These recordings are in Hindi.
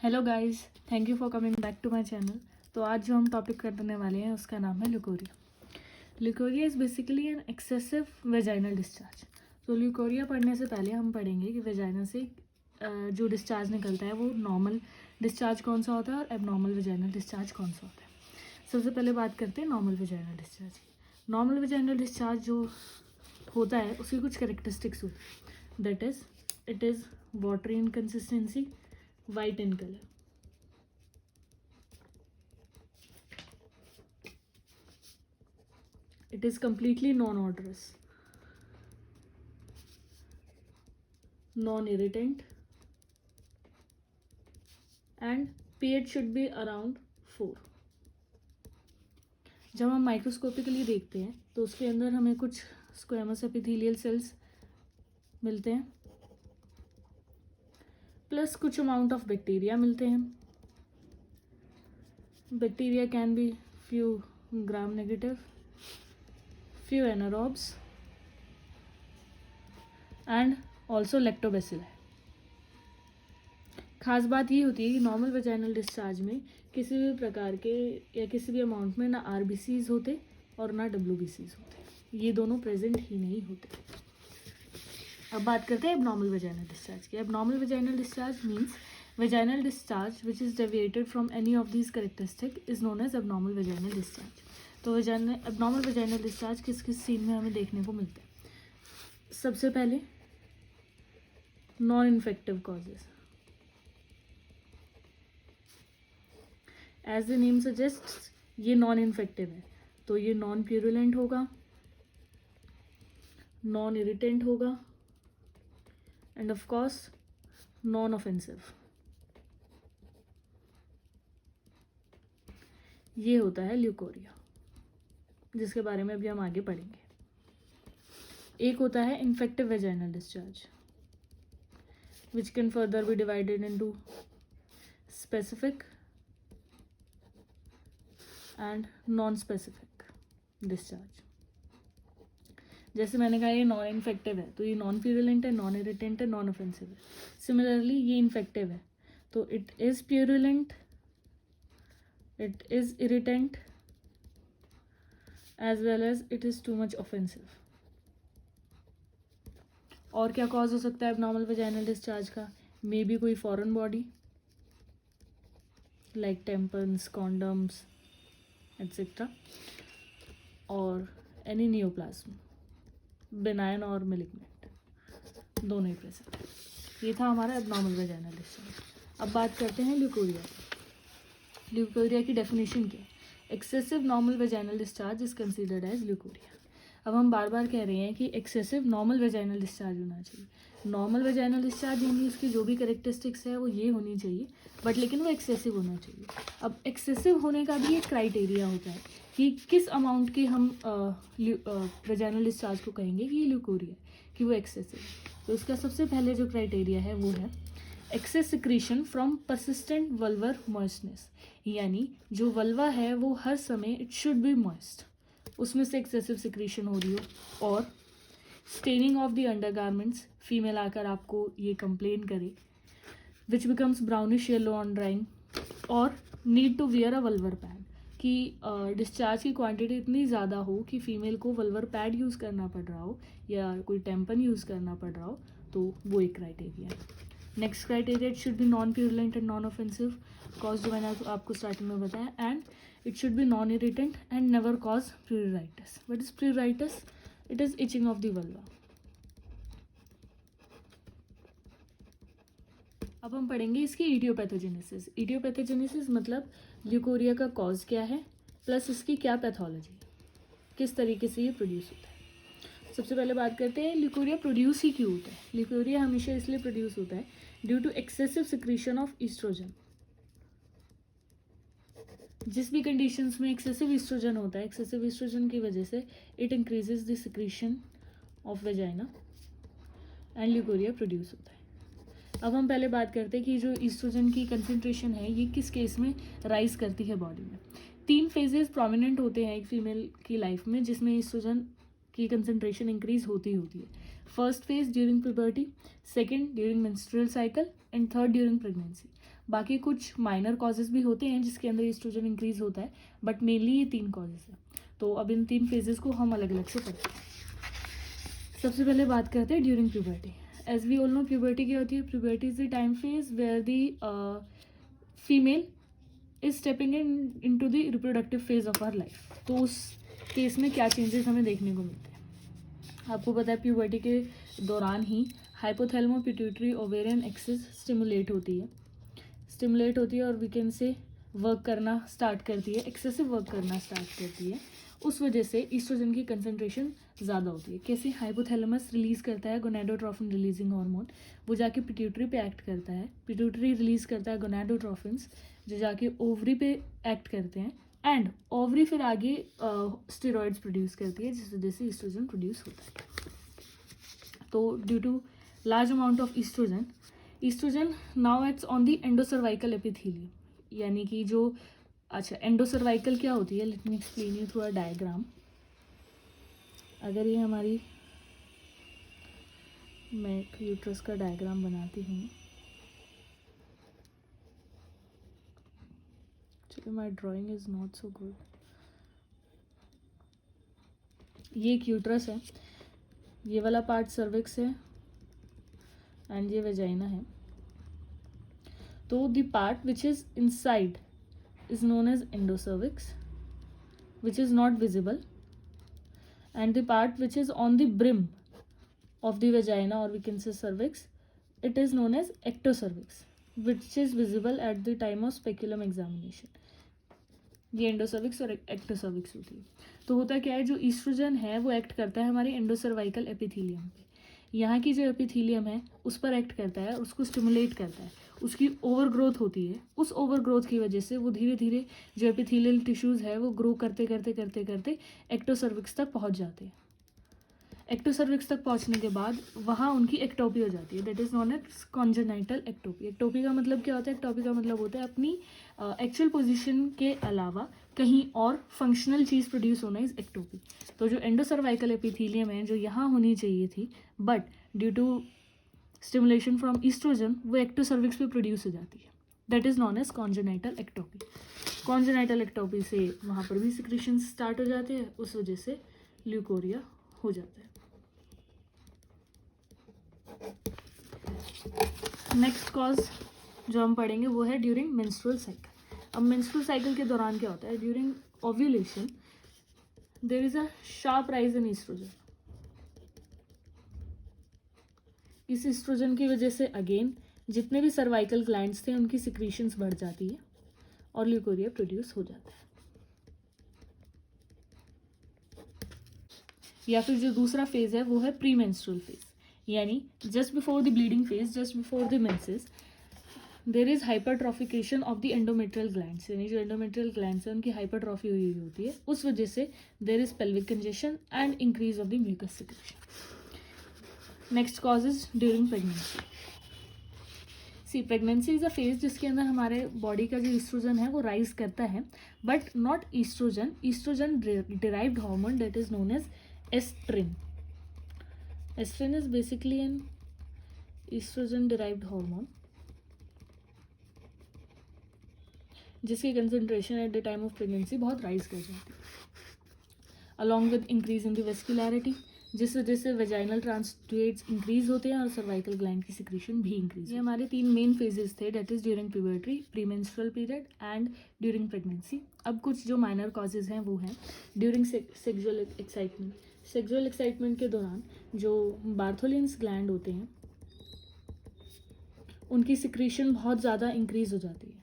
Hello guys, thank you for coming back to my channel. तो आज जो हम टॉपिक करने वाले हैं उसका नाम है leucorrhoea. Leucorrhoea is basically an excessive vaginal discharge. तो ल्यूकोरिया पढ़ने से पहले हम पढ़ेंगे कि वेजाइना से जो डिस्चार्ज निकलता है वो नॉर्मल डिस्चार्ज कौन सा होता है और एबनॉर्मल वेजाइनल डिस्चार्ज कौन सा होता है। सबसे पहले बात करते हैं नॉर्मल वेजाइनल डिस्चार्ज की। नॉर्मल वेजाइनल डिस्चार्ज जो होता है उसकी कुछ कैरेक्टरिस्टिक्स होती है। That is it is watery in consistency, white in colour, it is completely non-odorous, non-irritant, and pH should be around 4. जब हम माइक्रोस्कोपिकली देखते हैं तो उसके अंदर हमें कुछ स्क्वेमस एपिथेलियल सेल्स मिलते हैं, प्लस कुछ अमाउंट ऑफ बैक्टीरिया मिलते हैं. Bacteria can be few gram negative, few anaerobes and also lactobacilli. खास बात ये होती है कि नॉर्मल वेजाइनल डिस्चार्ज में किसी भी प्रकार के या किसी भी अमाउंट में ना आरबीसीज होते और ना डब्ल्यूबीसीज होते, ये दोनों प्रेजेंट ही नहीं होते. अब बात करते हैं एबनॉर्मल वेजाइनल डिस्चार्ज की. Abnormal vaginal discharge means vaginal discharge which is deviated from any of these characteristic is known as abnormal vaginal discharge. तो एबनॉर्मल वेजाइनल डिस्चार्ज किस किस सीन में हमें देखने को मिलता है. सबसे पहले non infective causes. As the name suggest ये नॉन इन्फेक्टिव है, तो ये नॉन प्यूरुलेंट होगा, नॉन इरिटेंट होगा and of course non offensive. ये होता है ल्यूकोरिया, जिसके बारे में अभी हम आगे पढ़ेंगे. एक होता है infective vaginal discharge which can further be divided into specific and non specific discharge. जैसे मैंने कहा ये नॉन इन्फेक्टिव है तो ये नॉन प्यूरुलेंट है, नॉन इरिटेंट है, नॉन ऑफेंसिव है. सिमिलरली ये इन्फेक्टिव है तो it is purulent, it is irritant as well as it is too much offensive. और क्या कॉज हो सकता है एबनॉर्मल वेजाइनल डिस्चार्ज का? मे बी कोई foreign body like tampons, condoms etcetera, और एनी नियोप्लाज्म, बेनाइन और मेलिग्नेंट, दोनों ही प्रेजेंट. ये था हमारा एबनॉर्मल वेजाइनल डिस्चार्ज. अब बात करते हैं ल्यूकोरिया की. ल्यूकोरिया की डेफिनेशन क्या है? Excessive normal vaginal discharge is considered as leucorrhoea. अब हम बार बार कह रहे हैं कि एक्सेसिव नॉर्मल वेजाइनल डिस्चार्ज होना चाहिए. नॉर्मल वेजाइनल डिस्चार्ज यानी उसकी जो भी कैरेक्टरिस्टिक्स है वो ये होनी चाहिए, बट लेकिन वो एक्सेसिव होना चाहिए. अब एक्सेसिव होने का भी एक क्राइटेरिया होता है कि किस अमाउंट के हम वेजाइनल डिस्चार्ज को कहेंगे कि ये ल्यूकोरिया, कि वो एक्सेसिव. तो इसका सबसे पहले जो क्राइटेरिया है वो है excess secretion from persistent vulvar moistness. यानी जो वल्वा है वो हर समय इट शुड बी मॉइस्ट, उसमें से एक्सेसिव सिक्रीशन हो रही हो. और staining of the undergarments, female आकर आपको ये कंप्लेन करे, which becomes brownish yellow on drying, और need to wear a vulvar pad, कि डिस्चार्ज की क्वांटिटी इतनी ज़्यादा हो कि फीमेल को वल्वर पैड यूज़ करना पड़ रहा हो या कोई टेम्पन यूज़ करना पड़ रहा हो, तो वो एक क्राइटेरिया है. Next criteria, it should be non purulent and non offensive, cause जो मैंने आपको स्टार्टिंग में बताया. And it should be non irritant and never cause pruritus. What is pruritus? It is itching of the vulva. अब हम पढ़ेंगे इसकी इडियोपैथोजेनेसिस. इडियोपैथोजेनेसिस मतलब ल्यूकोरिया का कॉज क्या है प्लस इसकी क्या पैथोलॉजी, किस तरीके से ये प्रोड्यूस होता है. सबसे पहले बात करते हैं ल्यूकोरिया प्रोड्यूस ही क्यों होता है. ल्यूकोरिया हमेशा इसलिए प्रोड्यूस होता है due to excessive secretion of oestrogen. जिस भी कंडीशंस में एक्सेसिव ईस्ट्रोजन होता है, एक्सेसिव ईस्ट्रोजन की वजह से it increases the secretion of vagina and leucorrhoea produce होता है. अब हम पहले बात करते हैं कि जो ईस्ट्रोजन की कंसंट्रेशन है ये किस केस में राइज करती है बॉडी में. 3 फेजेस प्रोमिनेंट होते हैं एक फीमेल की लाइफ में जिसमें ईस्ट्रोजन की कंसंट्रेशन इंक्रीज होती है. First phase during puberty, second during menstrual cycle and third during pregnancy. बाकी कुछ माइनर कॉजेज भी होते हैं जिसके अंदर ईस्ट्रोजन इंक्रीज होता है, बट मेनली ये 3 कॉजेज है। तो अब इन 3 फेजेस को हम अलग अलग से पढ़ते हैं। सबसे पहले बात करते हैं during puberty. As we all know puberty क्या होती है? Puberty is the time phase where the female is stepping into the reproductive phase of our life. तो उस केस में क्या चेंजेस हमें देखने को मिलते हैं? आपको पता है प्यूबर्टी के दौरान ही हाइपोथैलेमो पिट्यूटरी ओवेरियन एक्सिस स्टिमुलेट होती है और वी कैन से वर्क करना स्टार्ट करती है, एक्सेसिव वर्क करना स्टार्ट करती है। उस वजह से ईस्ट्रोजन की कंसंट्रेशन ज़्यादा होती है। कैसे? हाइपोथैलेमस रिलीज़ करता है गोनाडोट्रोफिन रिलीजिंग हार्मोन, वो जाके पिट्यूटरी पे एक्ट करता है। पिट्यूटरी रिलीज़ करता है गोनाडोट्रोफिन्स जो जाके ओवरी पे एक्ट करते हैं, एंड ओवरी फिर आगे स्टेरॉइड्स प्रोड्यूस करती है जिस वजह से ईस्ट्रोजन प्रोड्यूस होता है। तो due to large amount of estrogen now acts on the endocervical epithelium, यानी कि जो अच्छा एंडोसर्वाइकल क्या होती है? Let me explain you through a diagram. अगर ये हमारी, मैं एक यूट्रस का डायग्राम बनाती हूँ। चलिए, माई drawing is not so good. ये एक यूट्रस है, ये वाला पार्ट सर्विक्स है एंड ये वेजाइना है। तो the part which is inside is known as endocervix, which is not visible, and the part which is on the brim of the vagina, or we can say cervix, it is known as ectocervix, which is visible at the time of speculum examination. ये एंडोसर्विक्स और एक्टोसर्विक्स होती है। तो होता क्या है, जो ईस्ट्रोजन है वो एक्ट करता है हमारे एंडोसर्वाइकल एपिथेलियम पे। यहाँ की जो एपिथेलियम है उस पर एक्ट करता है, उसको स्टिमुलेट करता है, उसकी ओवर ग्रोथ होती है। उस ओवर ग्रोथ की वजह से वो धीरे धीरे जो एपिथेलियल टिश्यूज़ है वो ग्रो करते करते करते करते एक्टोसर्विक्स तक पहुँच जाते हैं। एक्टोसर्विक्स तक पहुंचने के बाद वहाँ उनकी एक्टोपी हो जाती है, that is known as congenital ectopy. Ectopy का मतलब क्या होता है? एक्टोपी का मतलब होता है अपनी एक्चुअल पोजीशन के अलावा कहीं और फंक्शनल चीज़ प्रोड्यूस होना इज एक्टोपी। तो जो एंडोसर्वाइकल एपिथेलियम है जो यहाँ होनी चाहिए थी, but due to stimulation from estrogen वो एक्टोसर्विक्स पे प्रोड्यूस हो जाती है, that is known as congenital ectopy. Congenital ectopy से वहाँ पर भी सिक्रीशन स्टार्ट हो जाते हैं, उस वजह से ल्यूकोरिया हो जाता है। नेक्स्ट कॉज जो हम पढ़ेंगे वो है ड्यूरिंग मेंस्ट्रुअल साइकिल। अब मेंस्ट्रुअल साइकिल के दौरान क्या होता है? During ovulation there is a sharp rise in oestrogen. इस ईस्ट्रोजन की वजह से अगेन जितने भी सर्वाइकल ग्लैंड्स थे उनकी सिक्रीशंस बढ़ जाती है और ल्यूकोरिया प्रोड्यूस हो जाता है। या फिर जो दूसरा फेज है वो है प्री मेंस्ट्रुअल फेज, यानी just before the bleeding phase, just before the menses there is hypertrophication of the endometrial glands, यानी जो एंडोमेट्रियल ग्लैंड्स है उनकी हाइपरट्रॉफी हुई होती है। उस वजह से there is pelvic congestion and increase of the mucus secretion. Next cause is during pregnancy. See pregnancy is a phase जिसके अंदर हमारे बॉडी का जो ईस्ट्रोजन है वो राइज करता है, but not estrogen, estrogen derived hormone that is known as estrin. Estrogen is basically an estrogen derived hormone जिसकी concentration at the time of pregnancy बहुत राइज कर जाती है, along with increase in the vascularity, जिस वजह से वेजाइनल ट्रांसड्यूएट्स इंक्रीज होते हैं और सर्वाइकल ग्लैंड की सिक्रीशन भी इंक्रीज। ये हमारे 3 मेन फेजेस थे, that is during puberty, pre menstrual period and during pregnancy. अब कुछ जो माइनर कॉजेज हैं वो हैं during sexual excitement. Sexual excitement के दौरान जो बार्थोलिन्स ग्लैंड होते हैं उनकी सिक्रीशन बहुत ज़्यादा इंक्रीज हो जाती है,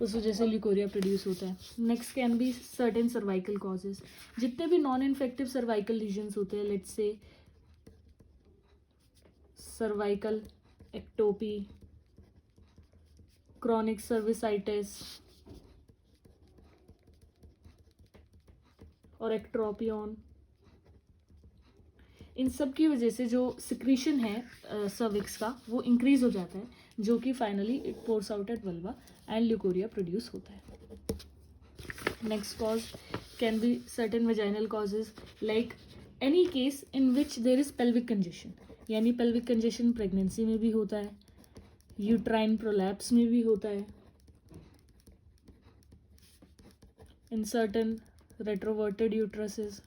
उस वजह से ल्यूकोरिया प्रोड्यूस होता है। Next can be certain cervical causes, जितने भी नॉन इन्फेक्टिव सर्वाइकल लीजन्स होते हैं, let's say cervical ectopy, chronic cervicitis और एक्ट्रोपियन, इन सब की वजह से जो सिक्रीशन है सर्विक्स का वो इंक्रीज हो जाता है, जो कि finally it pores out at vulva and leucorrhoea produce होता है। Next cause can be certain vaginal causes like any case in which there is pelvic congestion. यानी पेल्विक कंजेशन प्रेगनेंसी में भी होता है, यूट्राइन प्रोलैप्स में भी होता है, इन सर्टेन रेट्रोवर्टेड यूट्रसेस,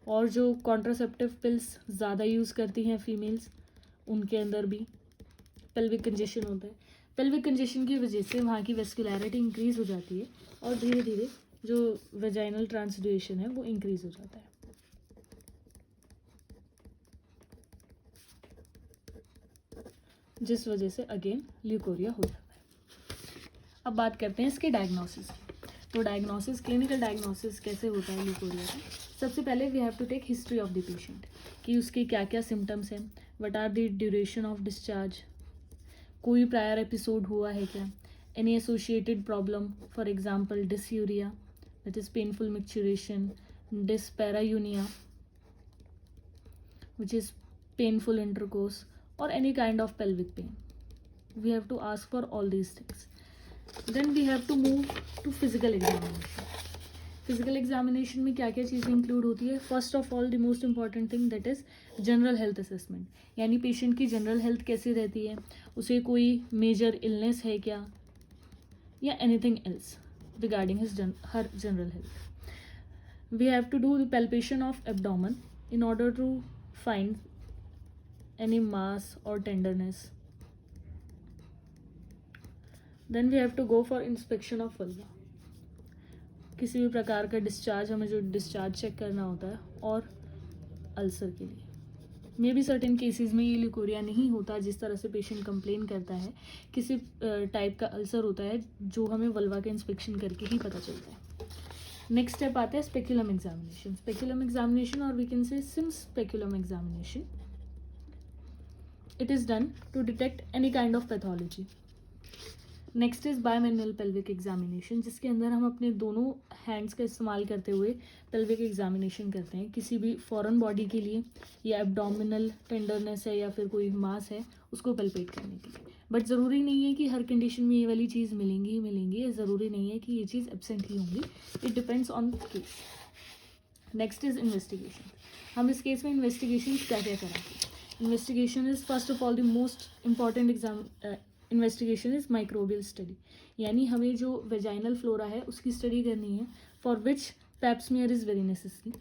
और जो कॉन्ट्रासेप्टिव पिल्स ज़्यादा यूज़ करती हैं फीमेल्स, उनके अंदर भी पेल्विक कंजेशन होता है। पेल्विक कंजेशन की वजह से वहाँ की वेस्कुलैरिटी इंक्रीज़ हो जाती है और धीरे धीरे जो वेजाइनल ट्रांसड्यूएशन है वो इंक्रीज़ हो जाता है। जिस वजह से अगेन ल्यूकोरिया हो जाता है। अब बात करते हैं इसके डायग्नोसिस की। तो डायग्नोसिस, क्लिनिकल डायग्नोसिस कैसे होता है ल्यूकोरिया का? सबसे पहले we have to take history of the patient, कि उसके क्या क्या सिम्टम्स हैं, what are the duration of discharge, कोई प्रायर एपिसोड हुआ है क्या, any associated problem, for example dysuria that is painful micturition, dyspareunia which is painful intercourse, or any kind of pelvic pain. We have to ask for all these things. Then we have to move to physical examination. Physical examination में क्या क्या चीज़ें इंक्लूड होती है? First of all the most important thing that is general health assessment, यानी पेशेंट की जनरल हेल्थ कैसी रहती है, उसे कोई मेजर इलनेस है क्या, या anything else regarding her general health. We have to do the palpation of abdomen in order to find any mass or tenderness. Then we have to go for inspection of vulva. किसी भी प्रकार का डिस्चार्ज, हमें जो डिस्चार्ज चेक करना होता है, और अल्सर के लिए मे बी सर्टेन केसेस में ये ल्यूकोरिया नहीं होता जिस तरह से पेशेंट कंप्लेन करता है, किसी टाइप का अल्सर होता है जो हमें वल्वा का इंस्पेक्शन करके ही पता चलता है. नेक्स्ट स्टेप आता है स्पेकुलम एग्जामिनेशन. स्पेकुलम एग्जामिनेशन, और we can say Sims speculum examination, it is done to detect any kind of pathology. Next is bimanual pelvic examination, जिसके अंदर हम अपने दोनों हैंड्स का इस्तेमाल करते हुए पेल्विक एग्जामिनेशन करते हैं किसी भी फॉरेन बॉडी के लिए, या एब्डोमिनल टेंडरनेस है या फिर कोई मास है उसको पल्पेट करने के लिए. बट ज़रूरी नहीं है कि हर कंडीशन में ये वाली चीज़ मिलेंगी ही मिलेंगी, या ज़रूरी नहीं है कि ये चीज़ एब्सेंट ही होंगी. It depends on case. Next is investigation. हम इस केस में इन्वेस्टिगेशन क्या क्या कराएंगे? Investigation is first of all the most important investigation is microbial study, यानी हमें जो वेजाइनल फ्लोरा है उसकी स्टडी करनी है, for which pap smear is very necessary.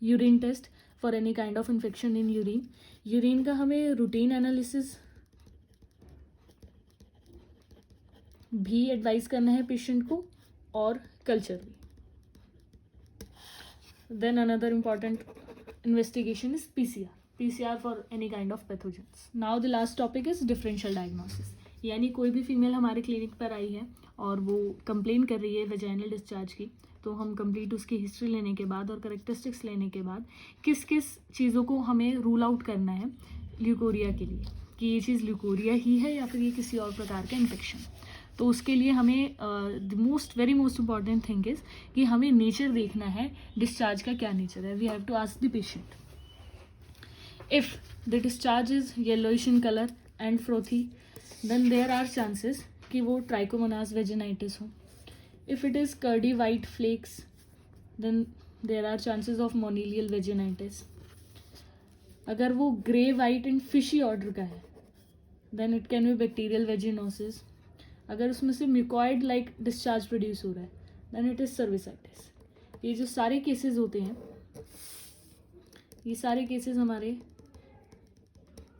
Urine test for any kind of infection in urine. Urine का हमें रूटीन एनालिसिस भी एडवाइस करना है पेशेंट को, और कल्चर भी. Then another important investigation is PCR for any kind of pathogens. Now the last topic is differential diagnosis, यानी कोई भी फीमेल हमारे क्लिनिक पर आई है और वो कंप्लेन कर रही है वेजाइनल डिस्चार्ज की, तो हम कंप्लीट उसकी हिस्ट्री लेने के बाद और करेक्टरिस्टिक्स लेने के बाद किस किस चीज़ों को हमें रूल आउट करना है ल्यूकोरिया के लिए, कि ये चीज़ ल्यूकोरिया ही है या फिर ये किसी और प्रकार का इन्फेक्शन. तो उसके लिए हमें the very most important thing is कि हमें नेचर देखना है, डिस्चार्ज का क्या नेचर है. We have to ask the patient. If the discharge is yellowish in color and frothy, then there are chances कि वो trichomonas vaginitis हो. If it is curdy white flakes, then there are chances of monilial vaginitis. अगर वो grey white and fishy order का है, then it can be bacterial vaginosis. अगर उसमें से mucoid like discharge produce हो रहा है, then it is cervicitis. ये जो सारे केसेस होते हैं, ये सारे केसेस हमारे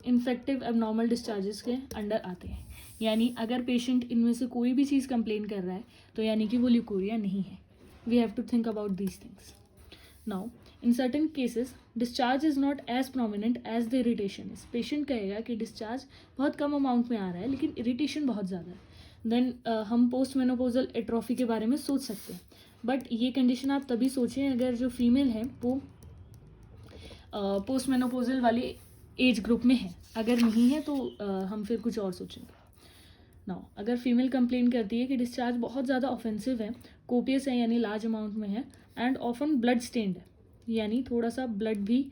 इन्फेक्टिव एबनॉर्मल डिस्चार्जेस के अंडर आते हैं. यानी अगर पेशेंट इनमें से कोई भी चीज़ कंप्लेन कर रहा है तो यानी कि वो ल्यूकोरिया नहीं है. We have to think about these things. Now in certain cases discharge is not as prominent as the irritation is. Patient कहेगा कि डिस्चार्ज बहुत कम अमाउंट में आ रहा है लेकिन इरिटेशन बहुत ज़्यादा है, देन हम पोस्ट मेनोपोजल एट्रोफी के बारे में सोच सकते हैं. बट ये कंडीशन आप तभी सोचें अगर जो फीमेल है वो पोस्ट मेनोपोजल वाली एज ग्रुप में है. अगर नहीं है तो हम फिर कुछ और सोचेंगे. नाउ अगर फीमेल कंप्लेन करती है कि डिस्चार्ज बहुत ज़्यादा ऑफेंसिव है, कोपियस है यानी लार्ज अमाउंट में है, एंड ऑफन ब्लड स्टेन्ड है यानी थोड़ा सा ब्लड भी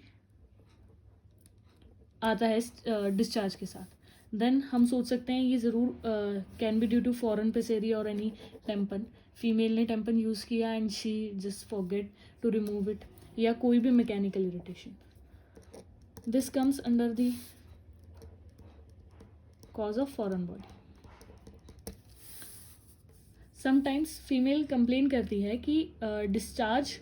आता है डिस्चार्ज के साथ, देन हम सोच सकते हैं ये ज़रूर can be due to foreign pessary और एनी टेम्पन. फीमेल ने टेम्पन यूज़ किया and she just forget to remove it, या कोई भी mechanical irritation, this comes under the cause of foreign body. Sometimes female complain करती है कि डिस्चार्ज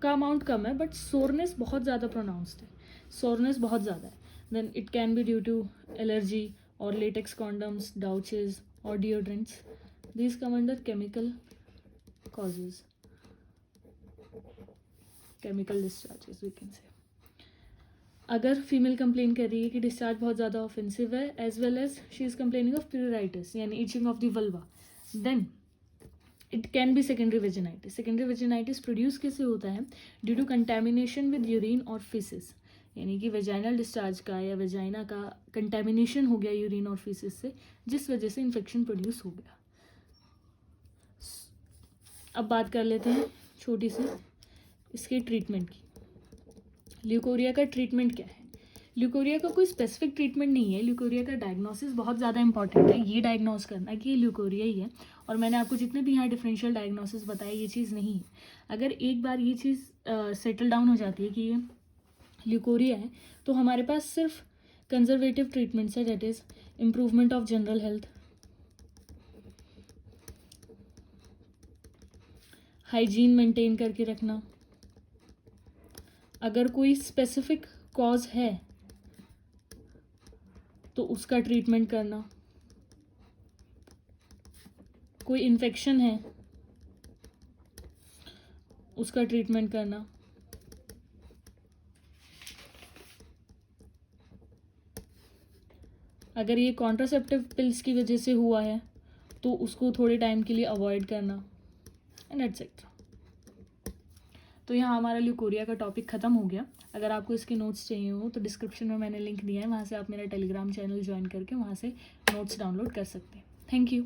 का अमाउंट कम है बट सोरनेस बहुत ज़्यादा प्रोनाउंस्ड है, सोरनेस बहुत ज़्यादा है. Then it can be due to allergy और लेटेक्स कॉन्डम्स, डाउचेज और deodorants. These come under chemical causes, chemical discharges we can say. अगर फीमेल कंप्लेन कर रही है कि डिस्चार्ज बहुत ज़्यादा ऑफेंसिव है as well as she is complaining of pruritus यानी itching of the vulva, then it can be secondary vaginitis. Secondary vaginitis produce कैसे होता है? Due to contamination with urine और फीसिस, यानी कि वेजाइनल डिस्चार्ज का या वेजाइना का कंटेमिनेशन हो गया यूरिन और फीसिस से, जिस वजह से इन्फेक्शन प्रोड्यूस हो गया. अब बात कर लेते हैं छोटी सी इसके ट्रीटमेंट की. ल्यूकोरिया का ट्रीटमेंट क्या है? ल्यूकोरिया का कोई स्पेसिफिक ट्रीटमेंट नहीं है. ल्यूकोरिया का डायग्नोसिस बहुत ज़्यादा इंपॉर्टेंट है. ये डायग्नोस करना कि ये ल्यूकोरिया ही है. और मैंने आपको जितने भी यहाँ डिफरेंशियल डायग्नोसिस बताया, ये चीज़ नहीं है. अगर एक बार ये चीज़ सेटल डाउन हो जाती है कि ये ल्यूकोरिया है, तो हमारे पास सिर्फ कंजर्वेटिव ट्रीटमेंट्स है, that is improvement of general health, hygiene maintain करके रखना. अगर कोई स्पेसिफिक कॉज है तो उसका ट्रीटमेंट करना. कोई इन्फेक्शन है उसका ट्रीटमेंट करना. अगर ये कॉन्ट्रासेप्टिव पिल्स की वजह से हुआ है तो उसको थोड़े टाइम के लिए अवॉइड करना एंड एटसेट्रा. तो यहाँ हमारा ल्यूकोरिया का टॉपिक ख़त्म हो गया. अगर आपको इसके नोट्स चाहिए हो तो डिस्क्रिप्शन में मैंने लिंक दिया है, वहाँ से आप मेरा टेलीग्राम चैनल ज्वाइन करके वहाँ से नोट्स डाउनलोड कर सकते हैं. Thank you.